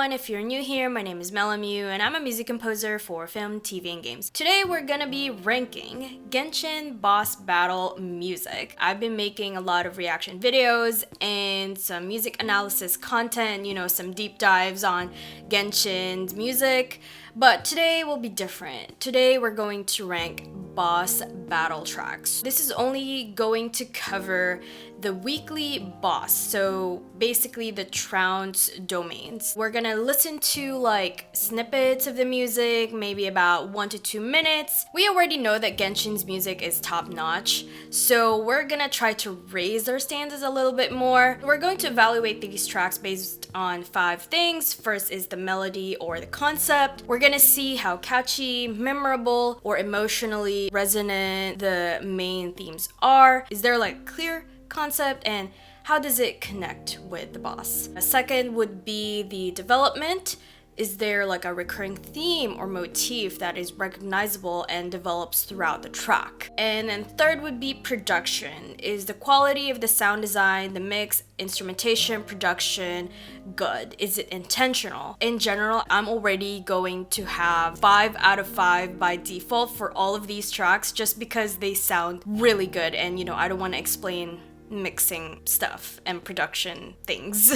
everyone, if you're new here, my name is Melamu and I'm a music composer for film, TV, and games. Today we're gonna be ranking Genshin boss battle music. I've been making a lot of reaction videos and some music analysis content, some deep dives on Genshin's music, but today will be different. Today we're going to rank boss battle tracks. This is only going to cover the weekly boss, so basically the Trounce domains. We're gonna listen to like snippets of the music, maybe about 1 to 2 minutes. We already know that Genshin's music is top notch, so we're gonna try to raise our standards a little bit more. We're going to evaluate these tracks based on 5 things. First is the melody or the concept. We're gonna see how catchy, memorable, or emotionally resonant the main themes are. Is there like clear concept, and how does it connect with the boss? A second would be the development. Is there like a recurring theme or motif that is recognizable and develops throughout the track? And then third would be production. Is the quality of the sound design, the mix, instrumentation, production good? Is it intentional? In general, I'm already going to have 5 out of 5 by default for all of these tracks just because they sound really good, and I don't want to explain mixing stuff and production things.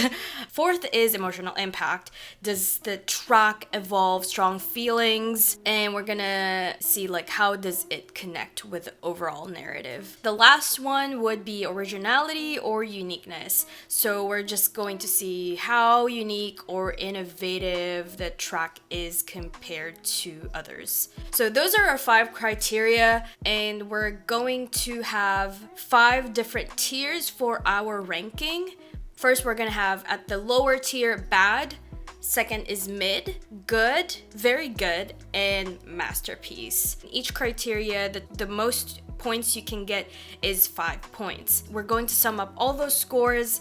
Fourth is emotional impact. Does the track evolve strong feelings? And we're gonna see like how does it connect with the overall narrative. The last one would be originality or uniqueness. So we're just going to see how unique or innovative the track is compared to others. So those are our 5 criteria, and we're going to have 5 different tiers for our ranking. First, we're gonna have at the lower tier bad, second is mid, good, very good, and masterpiece. Each criteria, the most points you can get is 5 points. We're going to sum up all those scores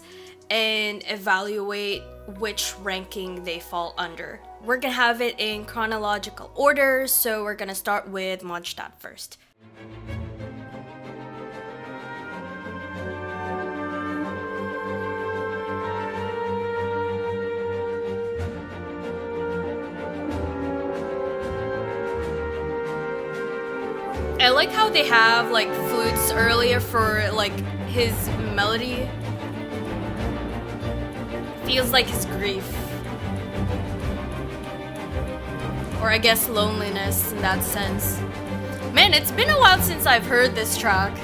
and evaluate which ranking they fall under. We're gonna have it in chronological order, so we're gonna start with Mondstadt first. I like how they have like flutes earlier for like his melody. Feels like his grief. Or I guess loneliness in that sense. Man, it's been a while since I've heard this track.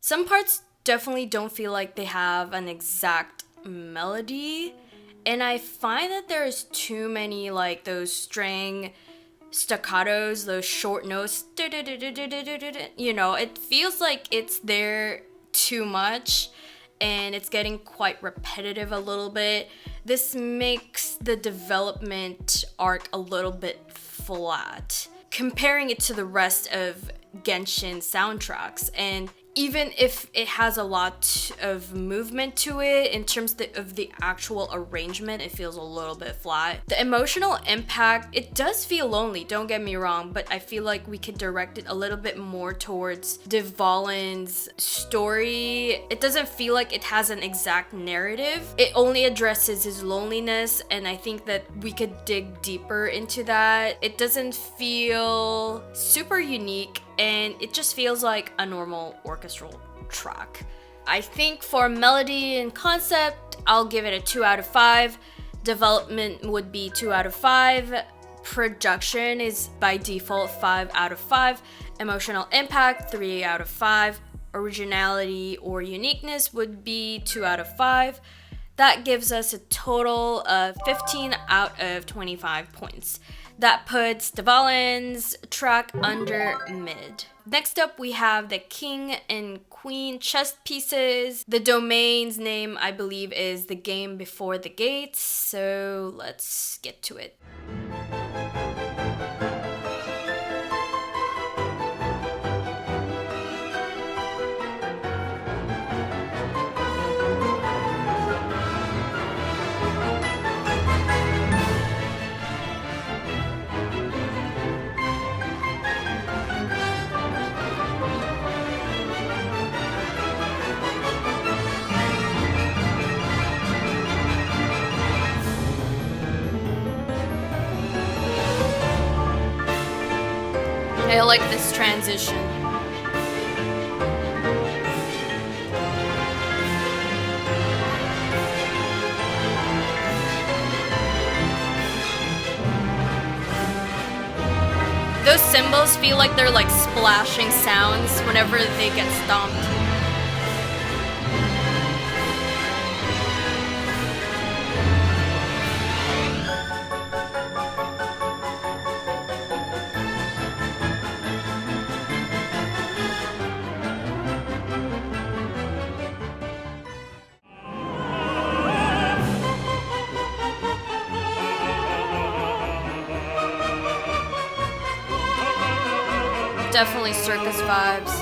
Some parts definitely don't feel like they have an exact melody, and I find that there's too many like those string staccatos, those short notes, it feels like it's there too much and it's getting quite repetitive a little bit. This makes the development arc a little bit flat, comparing it to the rest of Genshin soundtracks. And even if it has a lot of movement to it, in terms of the actual arrangement, it feels a little bit flat. The emotional impact, it does feel lonely, don't get me wrong, but I feel like we could direct it a little bit more towards Dvalin's story. It doesn't feel like it has an exact narrative. It only addresses his loneliness, and I think that we could dig deeper into that. It doesn't feel super unique, and it just feels like a normal orchestral track. I think for melody and concept, I'll give it a 2 out of 5. Development would be 2 out of 5. Production is by default 5 out of 5. Emotional impact, 3 out of 5. Originality or uniqueness would be 2 out of 5. That gives us a total of 15 out of 25 points. That puts Dvalin's track under mid. Next up, we have the King and Queen chess pieces. The domain's name, I believe, is The Game Before the Gates. So let's get to it. I like this transition. Those cymbals feel like they're like splashing sounds whenever they get stomped. Definitely circus vibes.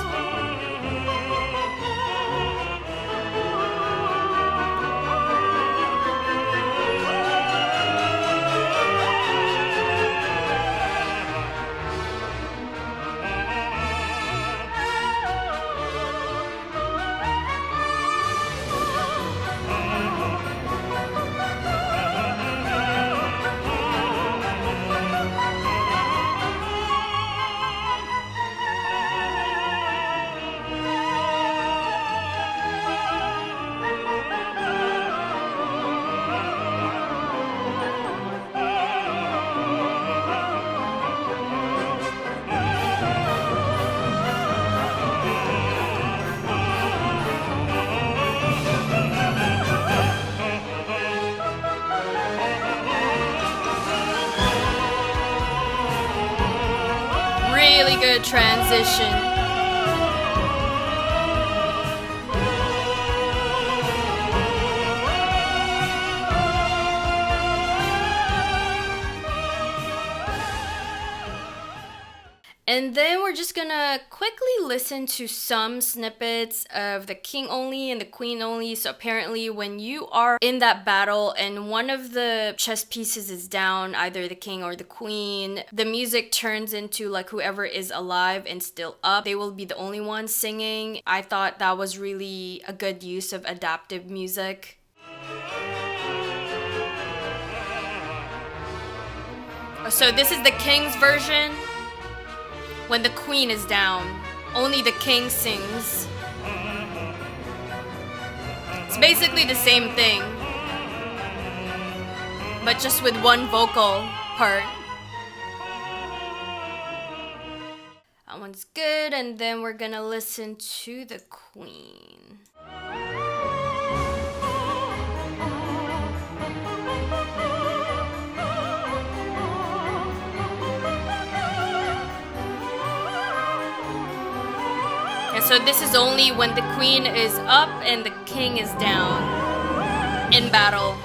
Really good transition. And then we're just gonna quickly listen to some snippets of the king only and the queen only. So apparently when you are in that battle and one of the chess pieces is down, either the king or the queen, the music turns into like whoever is alive and still up, they will be the only ones singing. I thought that was really a good use of adaptive music. So this is the king's version. When the queen is down, only the king sings. It's basically the same thing, but just with one vocal part. That one's good, and then we're gonna listen to the queen. So this is only when the queen is up and the king is down in battle.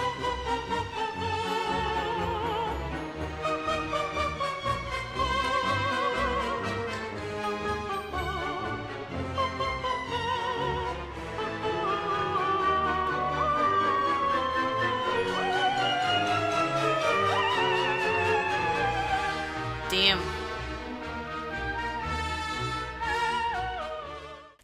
Damn.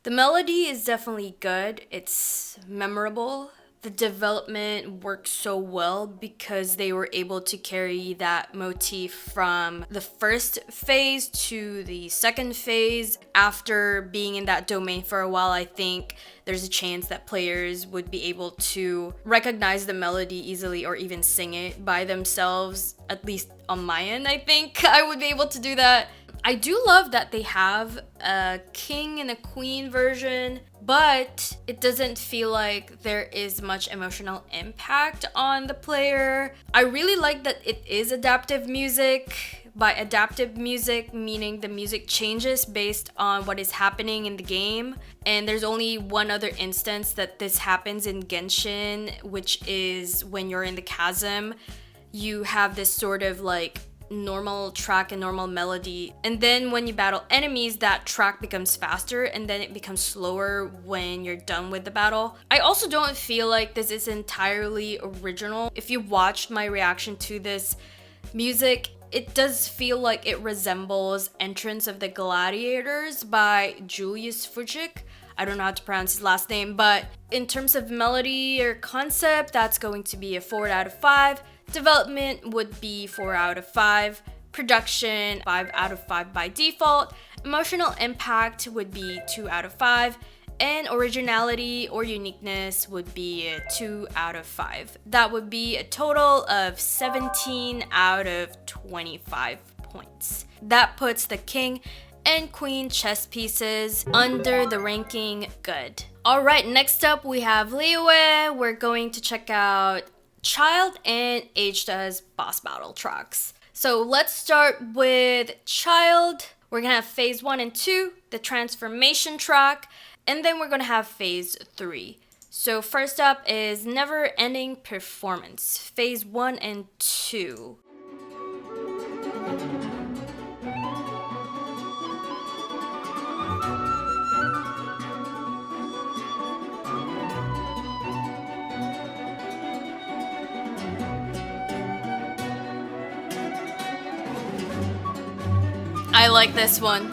The melody is definitely good. It's memorable. the development worked so well because they were able to carry that motif from the first phase to the second phase. After being in that domain for a while, I think there's a chance that players would be able to recognize the melody easily or even sing it by themselves. At least on my end, I think I would be able to do that. I do love that they have a king and a queen version, but it doesn't feel like there is much emotional impact on the player. I really like that it is adaptive music. By adaptive music, meaning the music changes based on what is happening in the game. And there's only one other instance that this happens in Genshin, which is when you're in the chasm. You have this sort of like normal track and normal melody, and then when you battle enemies, that track becomes faster and then it becomes slower when you're done with the battle. I also don't feel like this is entirely original. If you watched my reaction to this music, it does feel like it resembles Entrance of the Gladiators by Julius Fujik. I don't know how to pronounce his last name, but in terms of melody or concept, that's going to be a 4 out of 5. Development would be 4 out of 5. Production, 5 out of 5 by default. Emotional impact would be 2 out of 5. And originality or uniqueness would be a 2 out of 5. That would be a total of 17 out of 25 points. That puts the king and queen chess pieces under the ranking good. Alright, next up we have Liyue. We're going to check out Childe and Azhdaha's boss battle tracks. So let's start with Childe. We're gonna have phase 1 and 2, the transformation track, and then we're gonna have phase 3. So first up is Never Ending Performance, phase 1 and 2. I like this one.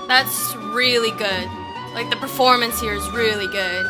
That's really good. Like, the performance here is really good.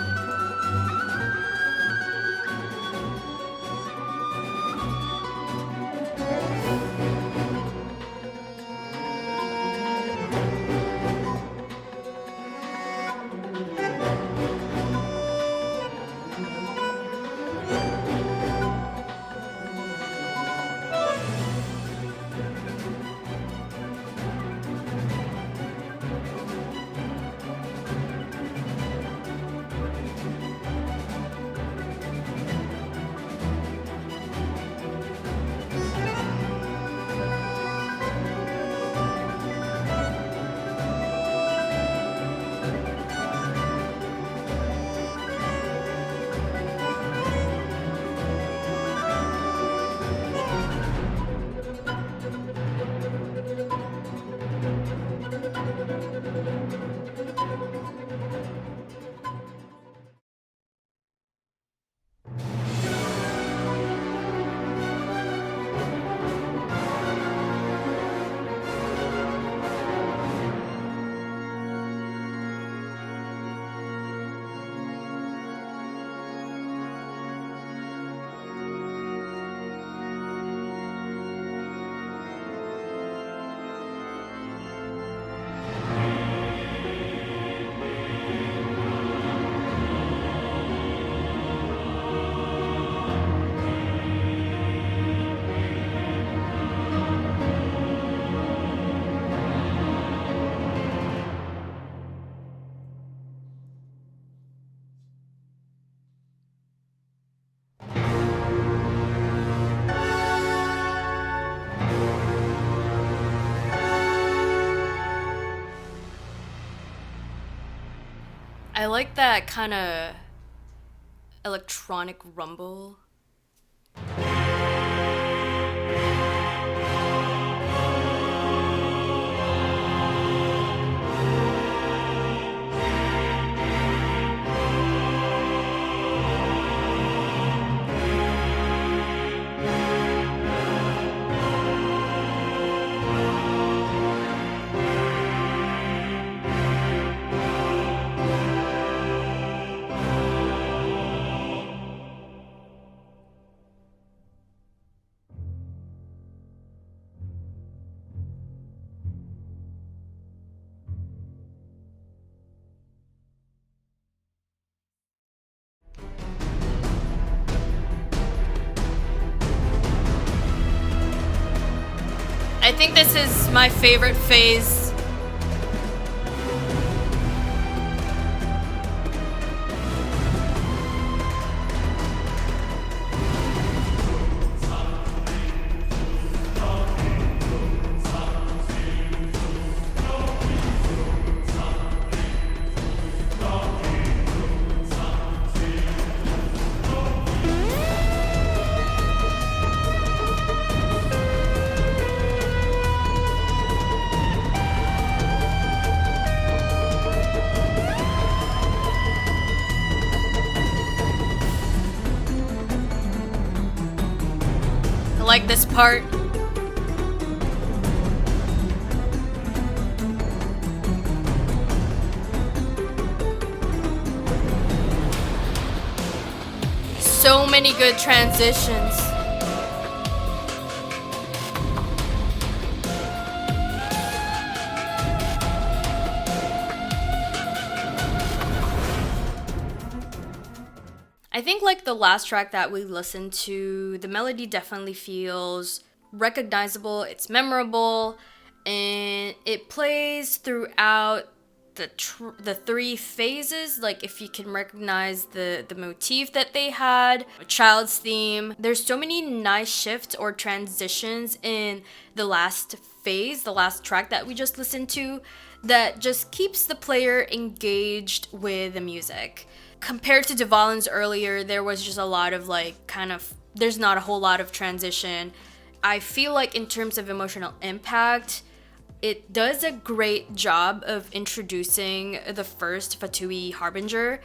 I like that kind of electronic rumble. think this is my favorite phase. I like this part. So many good transitions. I think like the last track that we listened to, the melody definitely feels recognizable, it's memorable, and it plays throughout the three phases. Like if you can recognize the motif that they had, Childe's theme. There's so many nice shifts or transitions in the last phase, the last track that we just listened to, that just keeps the player engaged with the music. Compared to Dvalin's earlier, there was just a lot of like there's not a whole lot of transition. I feel like in terms of emotional impact, it does a great job of introducing the first Fatui Harbinger.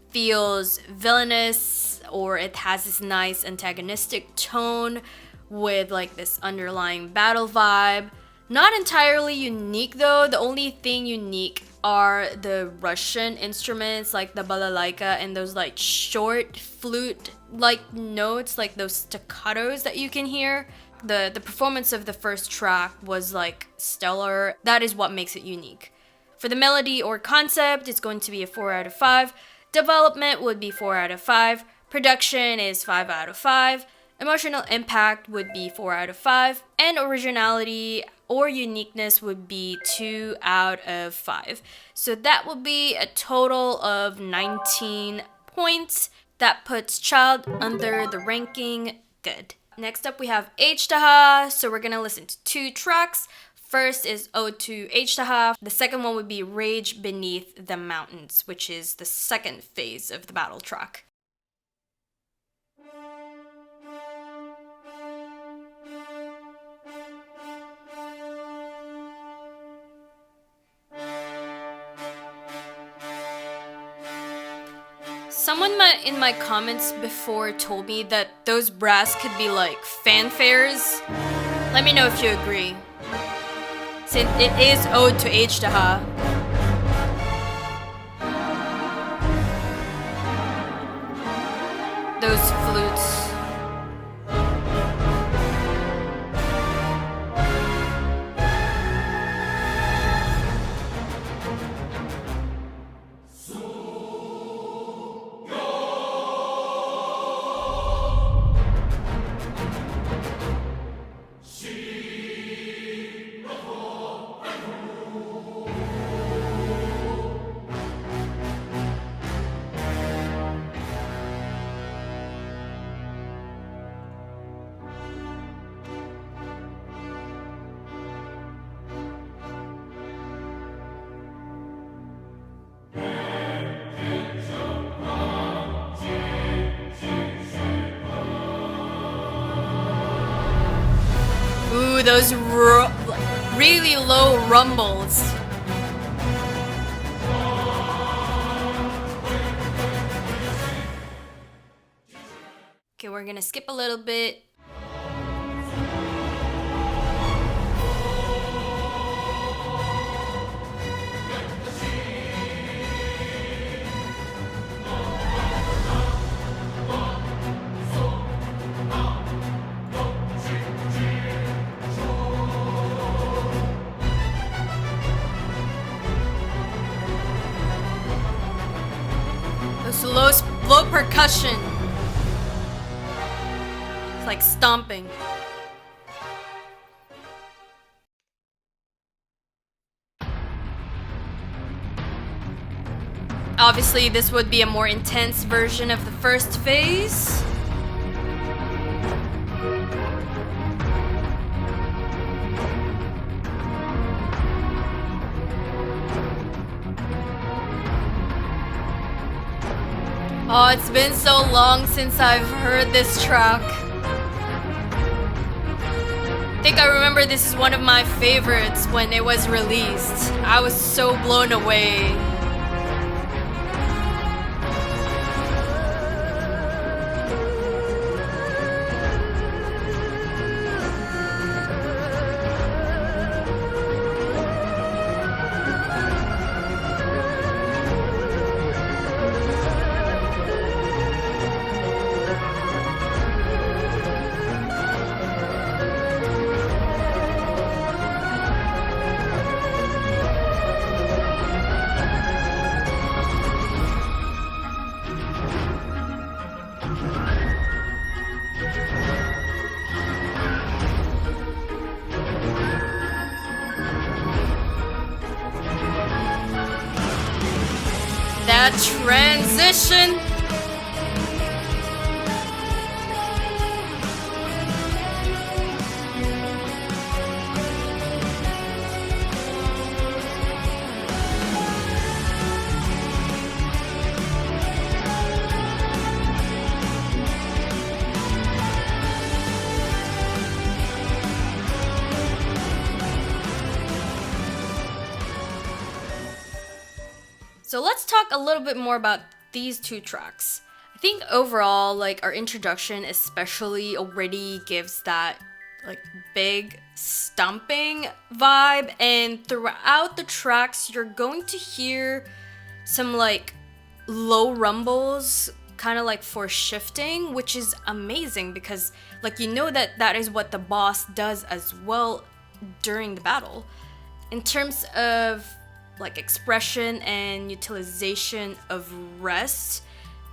Feels villainous, or it has this nice antagonistic tone with like this underlying battle vibe. Not entirely unique though. The only thing unique are the Russian instruments like the balalaika and those like short flute like notes, like those staccatos that you can hear. The performance of the first track was like stellar. That is what makes it unique. For the melody or concept, it's going to be a 4 out of 5. Development would be 4 out of 5. Production is 5 out of 5. Emotional impact would be 4 out of 5. And originality or uniqueness would be 2 out of 5. So that would be a total of 19 points. That puts Childe under the ranking good. Next up we have Azhdaha. So we're gonna listen to 2 tracks. First is Ode to Azhdaha. The second one would be Rage Beneath the Mountains, which is the second phase of the battle track. Someone in my comments before told me that those brass could be like fanfares. Let me know if you agree. Since it is Ode to Azhdaha. Those flutes. Ooh, those really low rumbles. Okay, we're gonna skip a little bit. Low percussion. It's like stomping. Obviously, this would be a more intense version of the first phase. Oh, it's been so long since I've heard this track. I think I remember this is one of my favorites when it was released. I was so blown away. That transition. So let's talk a little bit more about these two tracks. I think overall, like, our introduction especially already gives that like big stomping vibe, and throughout the tracks you're going to hear some like low rumbles, kind of like for shifting, which is amazing because like you know that is what the boss does as well during the battle. In terms of like expression and utilization of rest,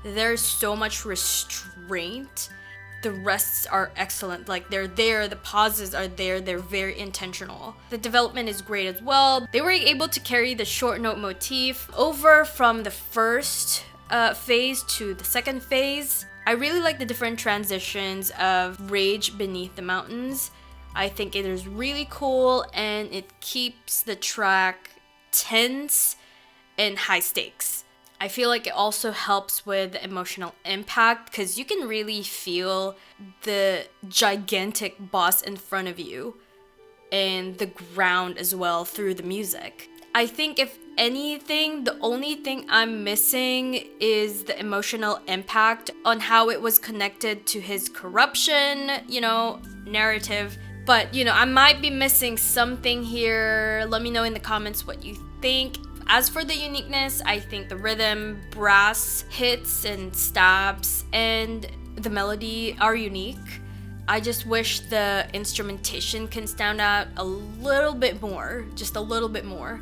there's so much restraint. The rests are excellent, like they're there, the pauses are there, they're very intentional. The development is great as well. They were able to carry the short note motif over from the first phase to the second phase. I really like the different transitions of Rage Beneath the Mountains. I think it is really cool and it keeps the track tense and high stakes. I feel like it also helps with emotional impact because you can really feel the gigantic boss in front of you and the ground as well through the music. I think if anything, the only thing I'm missing is the emotional impact on how it was connected to his corruption, narrative. But, I might be missing something here. Let me know in the comments what you think. As for the uniqueness, I think the rhythm, brass hits and stabs, and the melody are unique. I just wish the instrumentation can stand out a little bit more, just a little bit more.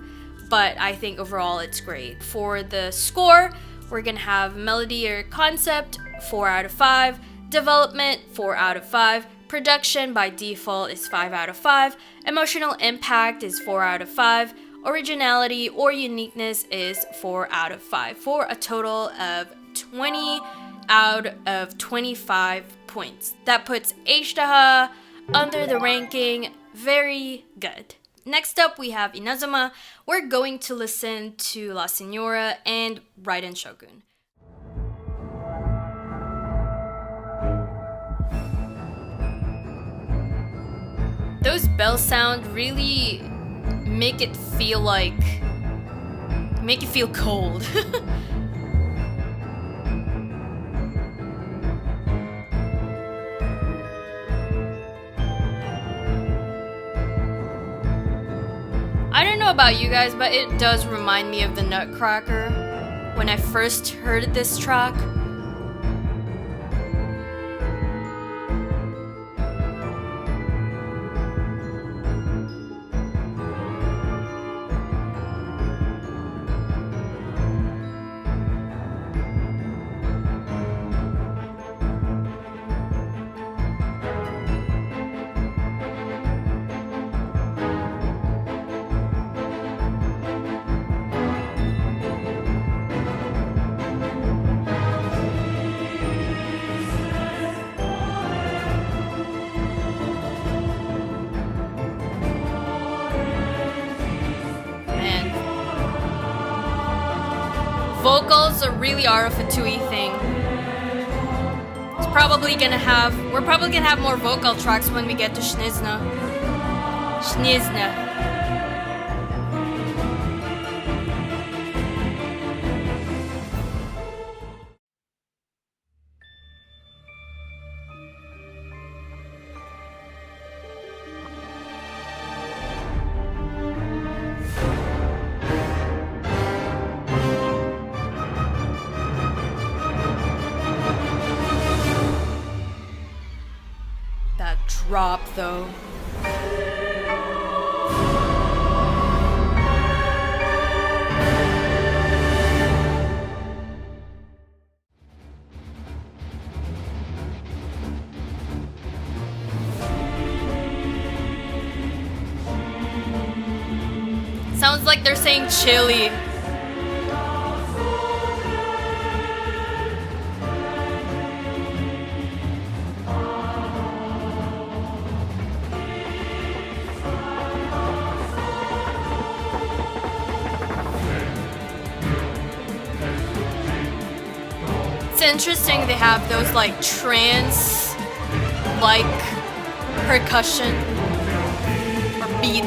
But I think overall it's great. For the score, we're gonna have melody or concept, 4 out of 5. Development, 4 out of 5. Production by default is 5 out of 5. Emotional impact is 4 out of 5. Originality or uniqueness is 4 out of 5, for a total of 20 out of 25 points. That puts Azhdaha under the ranking very good. Next up, we have Inazuma. We're going to listen to La Signora and Raiden Shogun. Those bells sound really make it feel cold. I don't know about you guys, but it does remind me of the Nutcracker when I first heard this track. vocals really are a Fatui thing. We're probably gonna have more vocal tracks when we get to Snizna. That drop though. Sounds like they're saying chili. It's interesting they have those like trance like percussion or beat.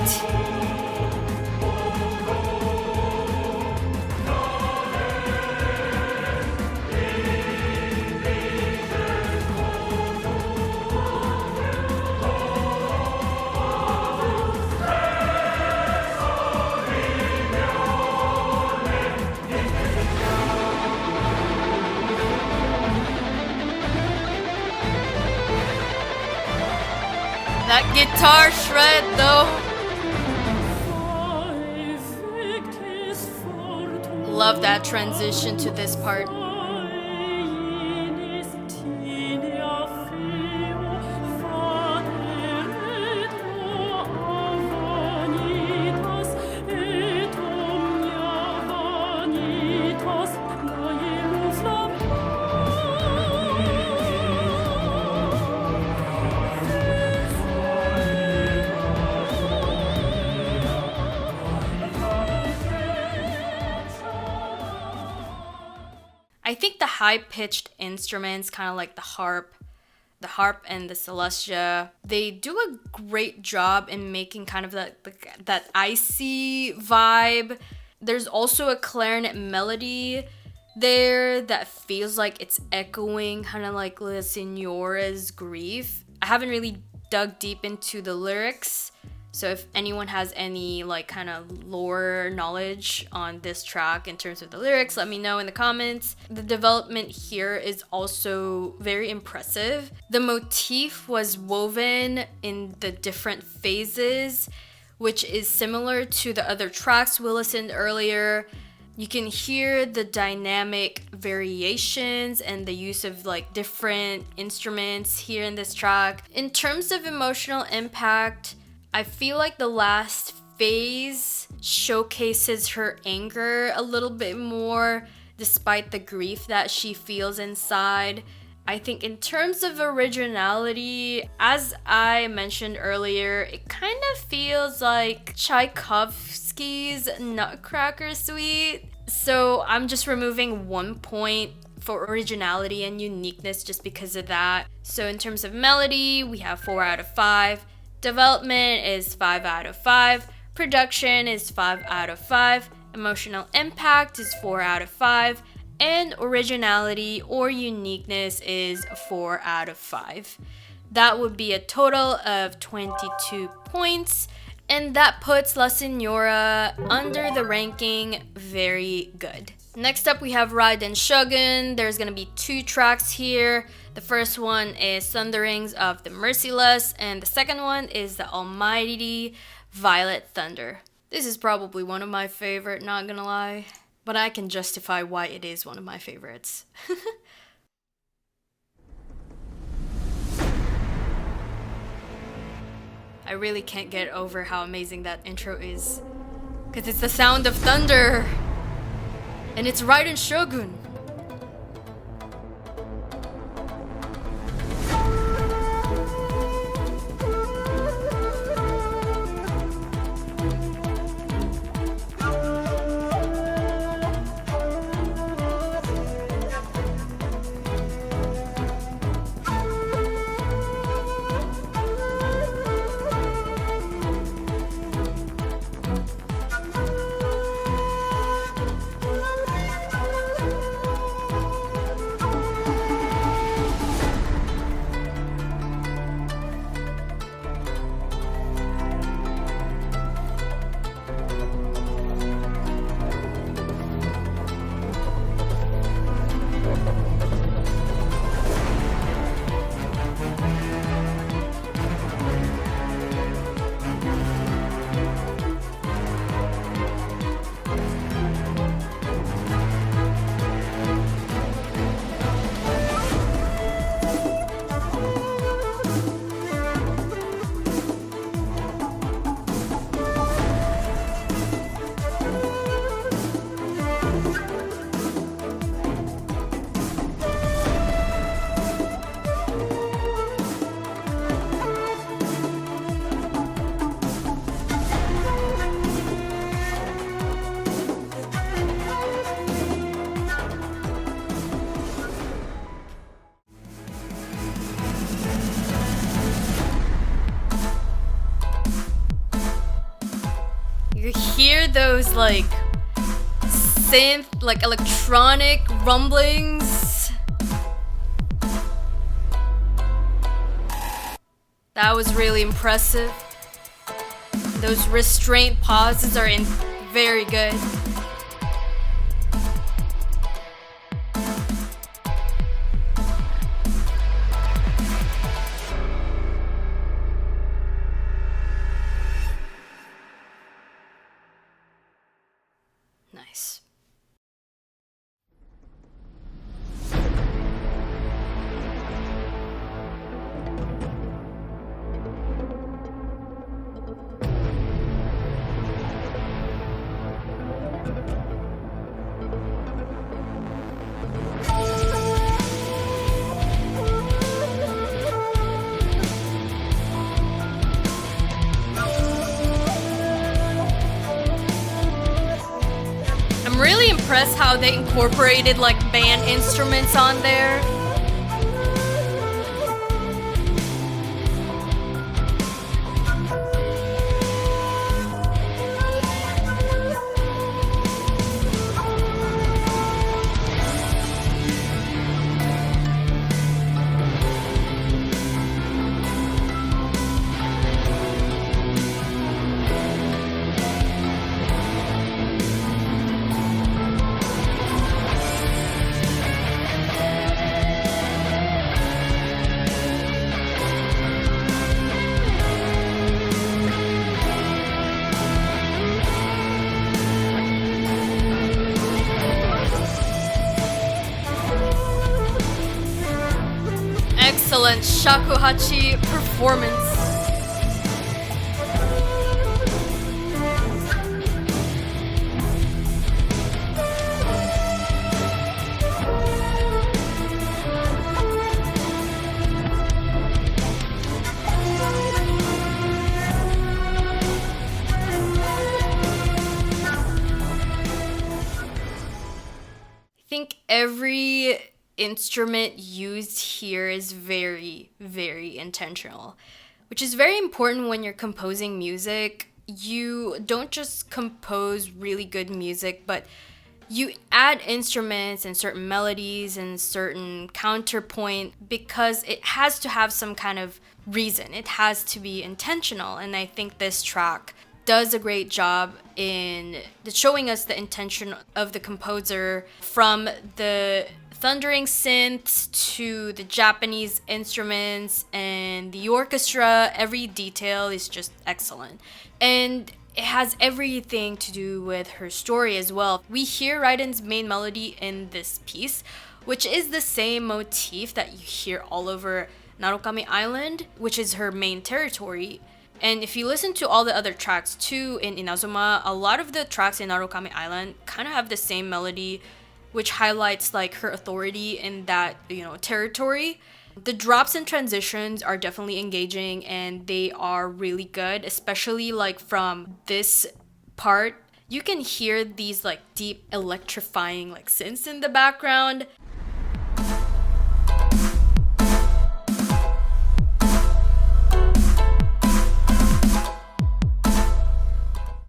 That guitar shred though. Love that transition to this part. I think the high-pitched instruments, kind of like the harp and the celestia, they do a great job in making kind of that icy vibe. There's also a clarinet melody there that feels like it's echoing kind of like La Signora's grief. I haven't really dug deep into the lyrics, so if anyone has any like kind of lore knowledge on this track in terms of the lyrics, let me know in the comments. The development here is also very impressive. The motif was woven in the different phases, which is similar to the other tracks we listened earlier. You can hear the dynamic variations and the use of like different instruments here in this track. In terms of emotional impact, I feel like the last phase showcases her anger a little bit more despite the grief that she feels inside. I think in terms of originality, as I mentioned earlier, it kind of feels like Tchaikovsky's Nutcracker Suite. So I'm just removing 1 point for originality and uniqueness just because of that. So in terms of melody, we have 4 out of 5. Development is 5 out of 5. Production is 5 out of 5. Emotional impact is 4 out of 5. And originality or uniqueness is 4 out of 5. That would be a total of 22 points. And that puts La Signora under the ranking very good. Next up we have Raiden Shogun. There's gonna be 2 tracks here. The first one is Thunderings of the Merciless, and the second one is the Almighty Violet Thunder. This is probably one of my favorite, not gonna lie, but I can justify why it is one of my favorites. I really can't get over how amazing that intro is, because it's the sound of thunder, and it's Raiden Shogun. those like synth, like electronic rumblings. That was really impressive. Those restraint pauses are very good. Nice. I'm really impressed how they incorporated like band instruments on there. Excellent shakuhachi performance. I think every instrument used here is very, very intentional, which is very important when you're composing music. You don't just compose really good music, but you add instruments and certain melodies and certain counterpoint because it has to have some kind of reason. It has to be intentional, and I think this track does a great job in showing us the intention of the composer, from the thundering synths to the Japanese instruments and the orchestra. Every detail is just excellent. And it has everything to do with her story as well. We hear Raiden's main melody in this piece, which is the same motif that you hear all over Narukami Island, which is her main territory. And if you listen to all the other tracks too in Inazuma, a lot of the tracks in Narukami Island kind of have the same melody, which highlights like her authority in that, territory. The drops and transitions are definitely engaging, and they are really good, especially like from this part. You can hear these like deep electrifying like synths in the background.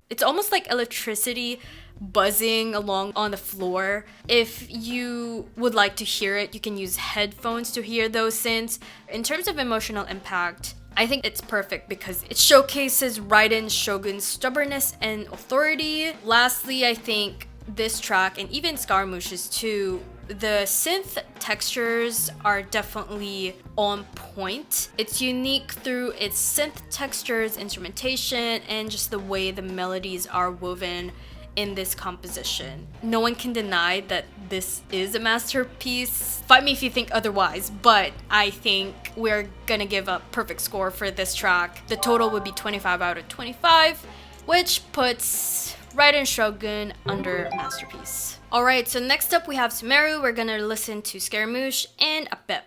It's almost like electricity buzzing along on the floor. If you would like to hear it, you can use headphones to hear those synths. In terms of emotional impact, I think it's perfect because it showcases Raiden Shogun's stubbornness and authority. Lastly, I think this track, and even Scaramouche's too, the synth textures are definitely on point. It's unique through its synth textures, instrumentation, and just the way the melodies are woven in this composition. No one can deny that this is a masterpiece. Fight me if you think otherwise, but I think we're gonna give a perfect score for this track. The total would be 25 out of 25, which puts Raiden Shogun under masterpiece. Alright, so next up we have Sumeru. We're gonna listen to Scaramouche and Apep.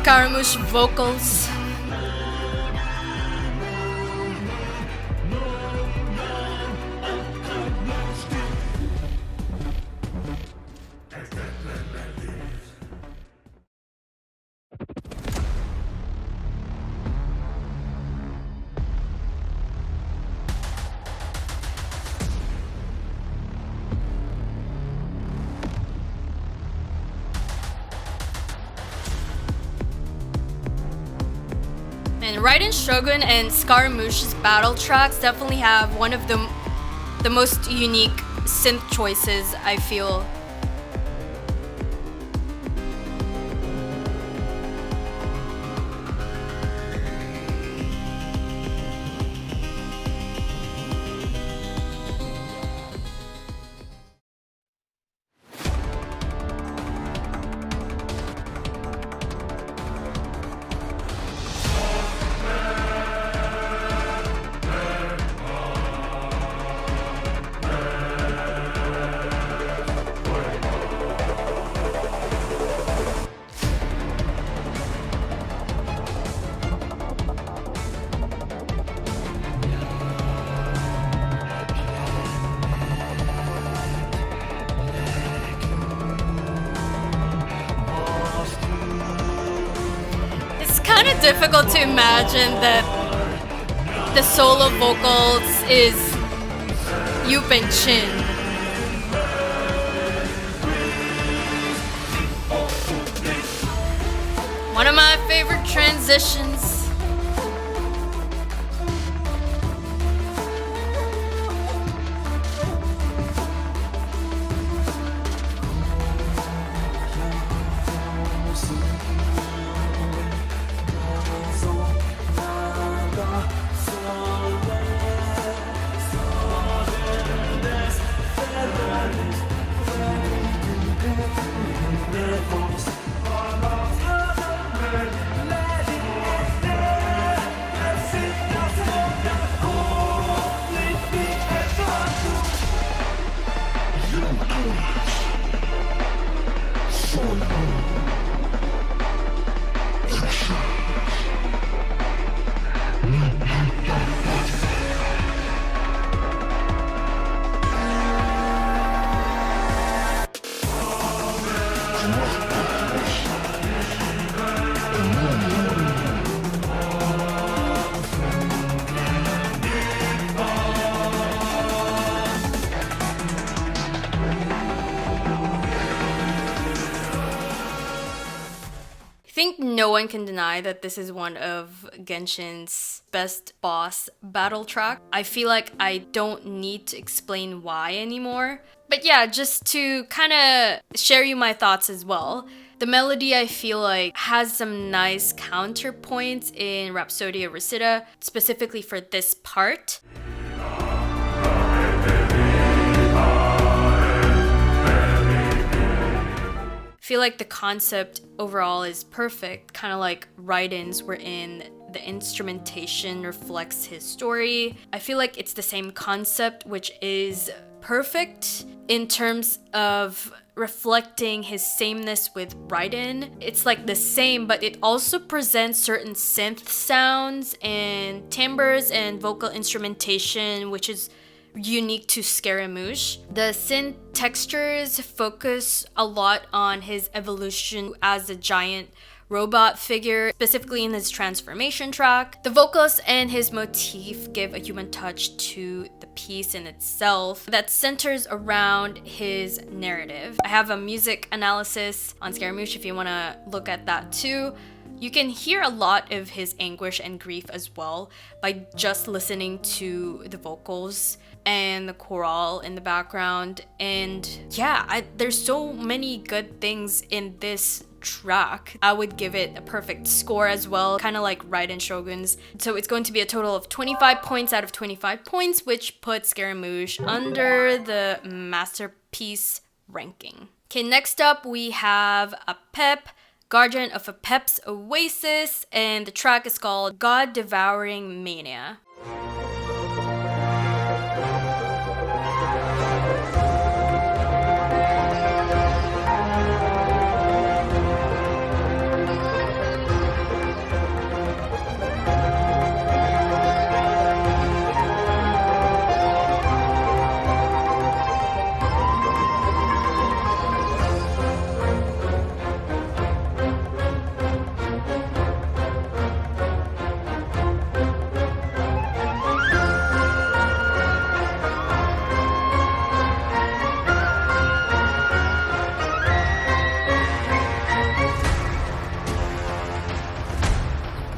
Scaramouche vocals. And Raiden, Shogun, and Scaramouche's battle tracks definitely have one of the most unique synth choices, I feel. Kind of difficult to imagine that the solo vocals is Yup and Chin. One of my favorite transitions. I think no one can deny that this is one of Genshin's best boss battle track. I feel like I don't need to explain why anymore. But yeah, just to kind of share you my thoughts as well. The melody, I feel like, has some nice counterpoints in Rhapsodia Recita, specifically for this part. I feel like the concept overall is perfect, kind of like Raiden's, wherein the instrumentation reflects his story. I feel like it's the same concept, which is perfect in terms of reflecting his sameness with Raiden. It's like the same, but it also presents certain synth sounds and timbres and vocal instrumentation, which is unique to Scaramouche. The synth textures focus a lot on his evolution as a giant robot figure, specifically in his transformation track. The vocals and his motif give a human touch to the piece in itself that centers around his narrative. I have a music analysis on Scaramouche if you want to look at that too. You can hear a lot of his anguish and grief as well by just listening to the vocals and the chorale in the background. And yeah, there's so many good things in this track. I would give it a perfect score as well, kind of like Raiden Shogun's. So it's going to be a total of 25 points out of 25 points, which puts Scaramouche under the masterpiece ranking. Okay, next up we have Apep, Guardian of Apep's Oasis, and the track is called God-Devouring Mania.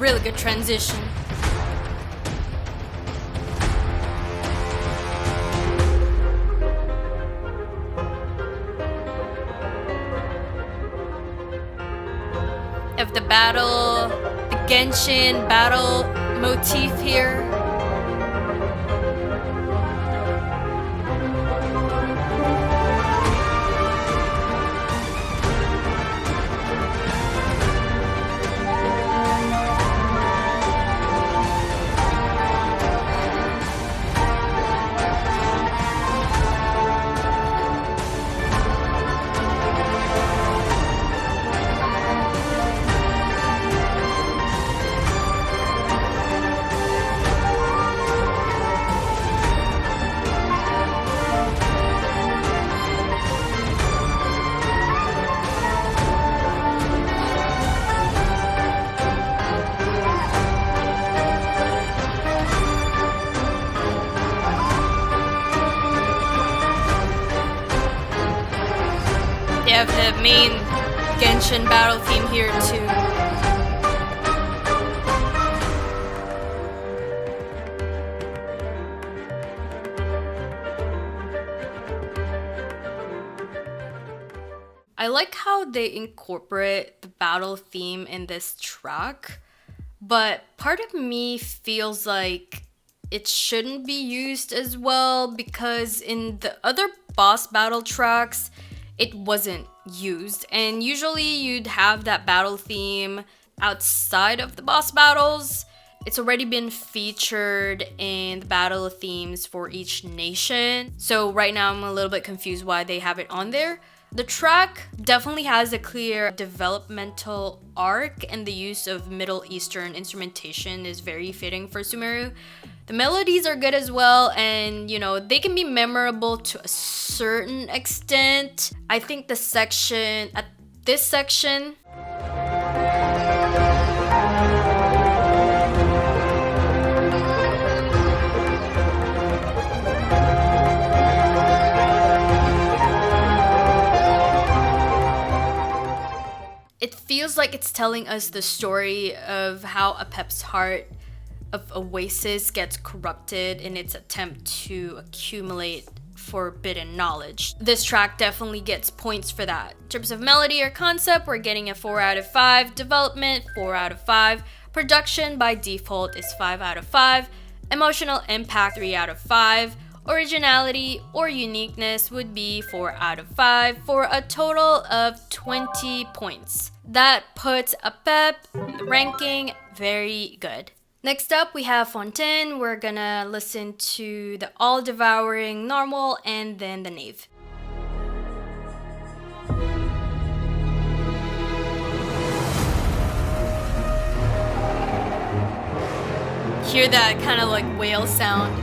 Really good transition. Of the battle, the Genshin battle motif here. They have the main Genshin battle theme here too. I like how they incorporate the battle theme in this track, but part of me feels like it shouldn't be used as well because in the other boss battle tracks, it wasn't used. And usually you'd have that battle theme outside of the boss battles. It's already been featured in the battle themes for each nation. So right now I'm a little bit confused why they have it on there. The track definitely has a clear developmental arc, and the use of Middle Eastern instrumentation is very fitting for Sumeru. The melodies are good as well, and you know, they can be memorable to a certain extent. I think this section it feels like it's telling us the story of how Apep's heart of Oasis gets corrupted in its attempt to accumulate forbidden knowledge. This track definitely gets points for that. In terms of melody or concept, we're getting a 4 out of 5. Development, 4 out of 5. Production by default is 5 out of 5. Emotional impact, 3 out of 5. Originality or uniqueness would be 4 out of 5 for a total of 20 points. That puts Apep ranking very good. Next up, we have Fontaine. We're gonna listen to the All-Devouring, Narwhal, and then the Knave. Hear that kind of like whale sound.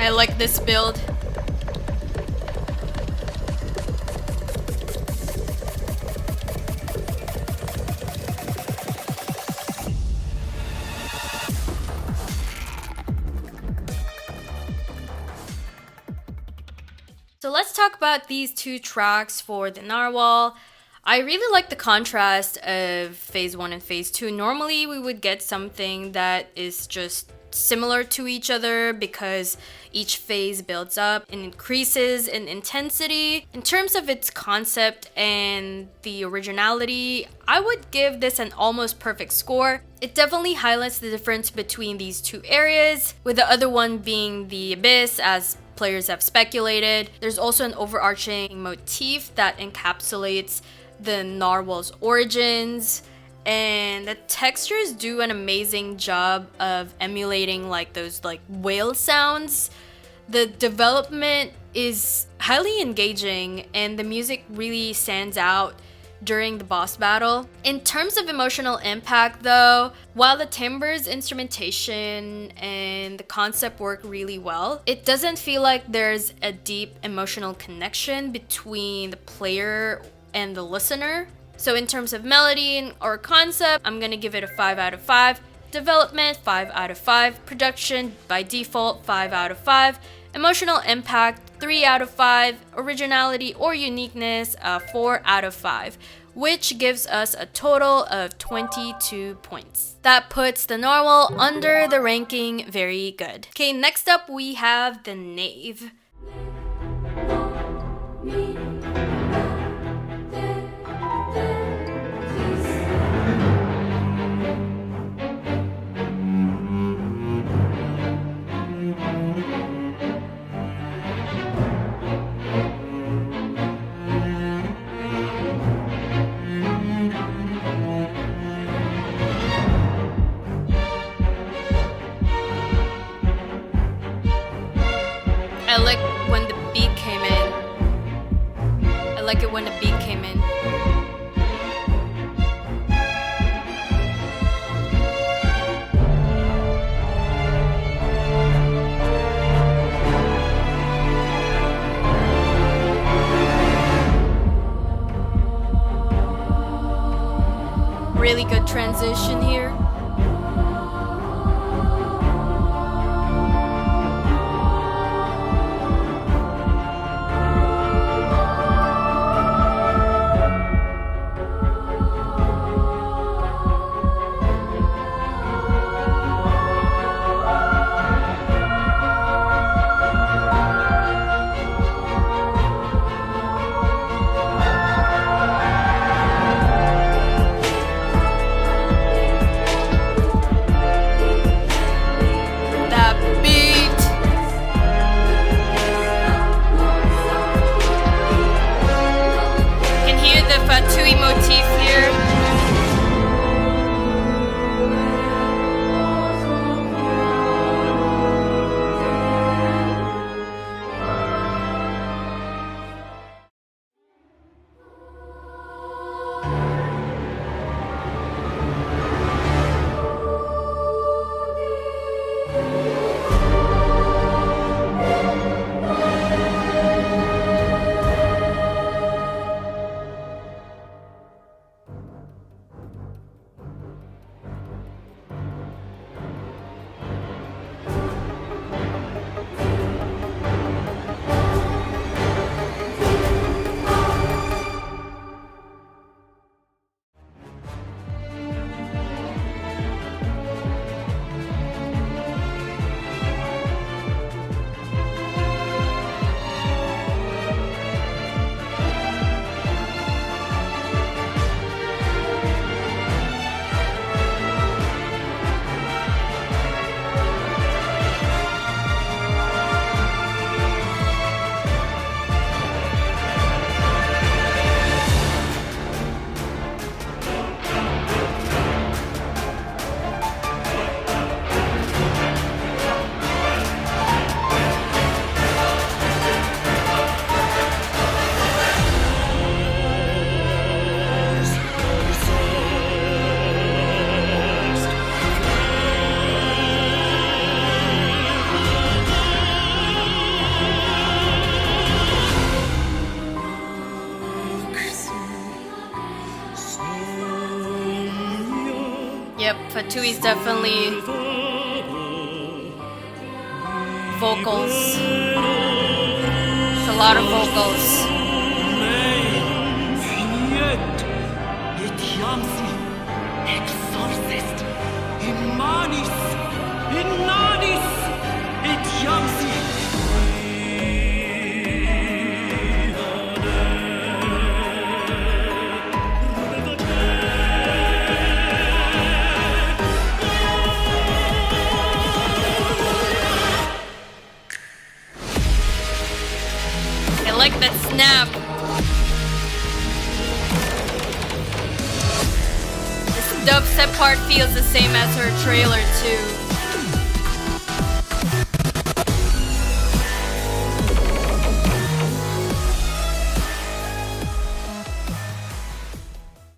I like this build. So let's talk about these two tracks for the Narwhal. I really like the contrast of phase 1 and phase 2. Normally we would get something that is just similar to each other because each phase builds up and increases in intensity. In terms of its concept and the originality, I would give this an almost perfect score. It definitely highlights the difference between these two areas, with the other one being the Abyss, as players have speculated. There's also an overarching motif that encapsulates the Narwhal's origins, and the textures do an amazing job of emulating like those like whale sounds. The development is highly engaging and the music really stands out during the boss battle. In terms of emotional impact though, while the timbres, instrumentation, and the concept work really well, it doesn't feel like there's a deep emotional connection between the player and the listener. So in terms of melody or concept, I'm gonna give it a 5 out of 5. Development, 5 out of 5. Production, by default, 5 out of 5. Emotional impact, 3 out of 5. Originality or uniqueness, 4 out of 5. Which gives us a total of 22 points. That puts the Narwhal under the ranking very good. Okay, next up we have the Knave. I like when the beat came in. I like it when the beat came in. Really good transition here. Yep, Fatui's definitely vocals. It's a lot of vocals. I like that snap. This dubstep part feels the same as her trailer too.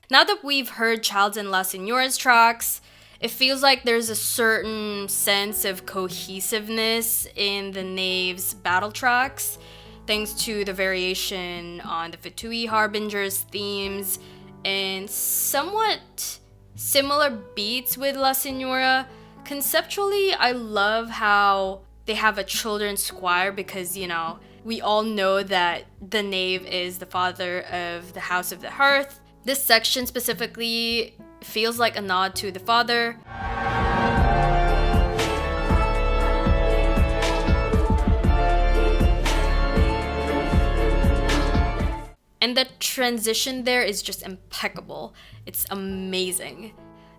Now that we've heard Childe and La Signora's tracks, it feels like there's a certain sense of cohesiveness in the Knave's battle tracks, thanks to the variation on the Fatui Harbinger's themes and somewhat similar beats with La Signora. Conceptually, I love how they have a children's choir because, you know, we all know that the Knave is the father of the House of the Hearth. This section specifically feels like a nod to the father. And the transition there is just impeccable. It's amazing.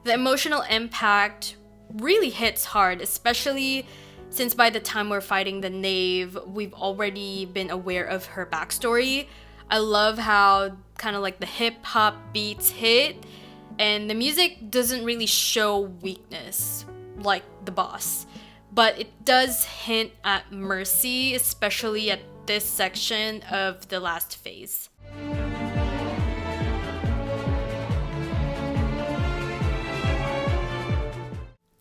The emotional impact really hits hard, especially since by the time we're fighting the Knave, we've already been aware of her backstory. I love how kind of like the hip hop beats hit, and the music doesn't really show weakness like the boss, but it does hint at mercy, especially at this section of the last phase.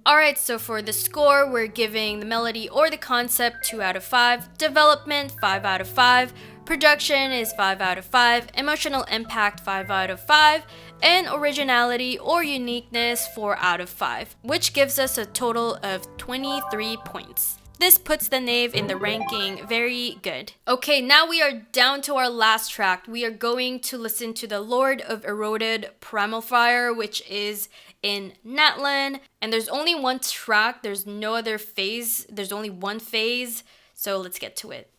Alright, so for the score, we're giving the melody or the concept 2 out of 5, development 5 out of 5, production is 5 out of 5, emotional impact 5 out of 5, and originality or uniqueness 4 out of 5, which gives us a total of 23 points. This puts the Knave in the ranking very good. Okay, now we are down to our last track. We are going to listen to the Lord of Eroded Primal Fire, which is in Natlan. And there's only one track, there's no other phase, there's only one phase. So let's get to it.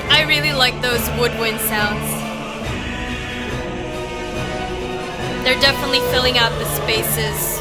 I really like those woodwind sounds. They're definitely filling out the spaces.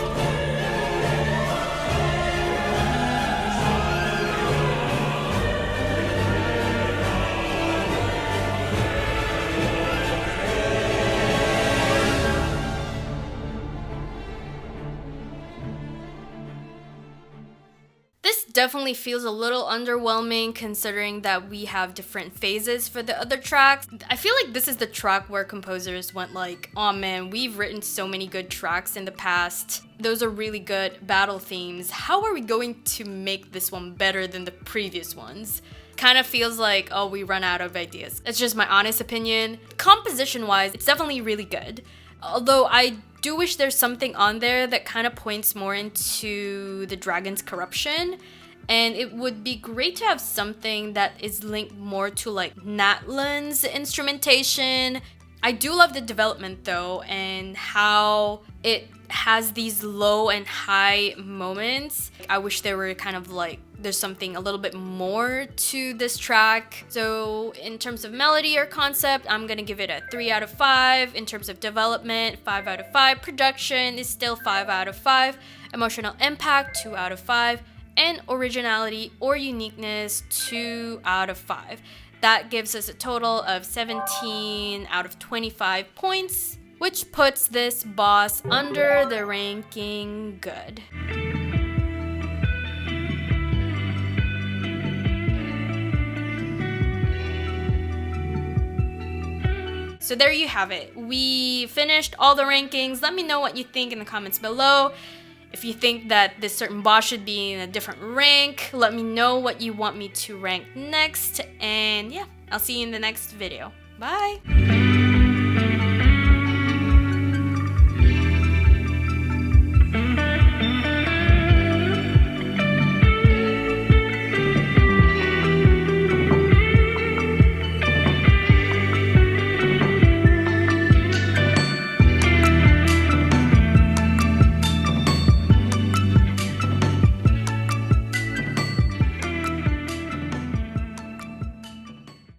Definitely feels a little underwhelming considering that we have different phases for the other tracks. I feel like this is the track where composers went like, oh man, we've written so many good tracks in the past. Those are really good battle themes. How are we going to make this one better than the previous ones? kind of feels like, oh, we run out of ideas. It's just my honest opinion. Composition wise, it's definitely really good. Although I do wish there's something on there that kind of points more into the dragon's corruption. And it would be great to have something that is linked more to like Natlan's instrumentation. I do love the development though, and how it has these low and high moments. I wish there were kind of like, there's something a little bit more to this track. So in terms of melody or concept, I'm gonna give it a 3 out of 5. In terms of development, 5 out of 5. Production is still 5 out of 5. Emotional impact, 2 out of 5. And originality or uniqueness, 2 out of 5. That gives us a total of 17 out of 25 points, which puts this boss under the ranking good. So there you have it. We finished all the rankings. Let me know what you think in the comments below. If you think that this certain boss should be in a different rank, let me know what you want me to rank next. And yeah, I'll see you in the next video. Bye!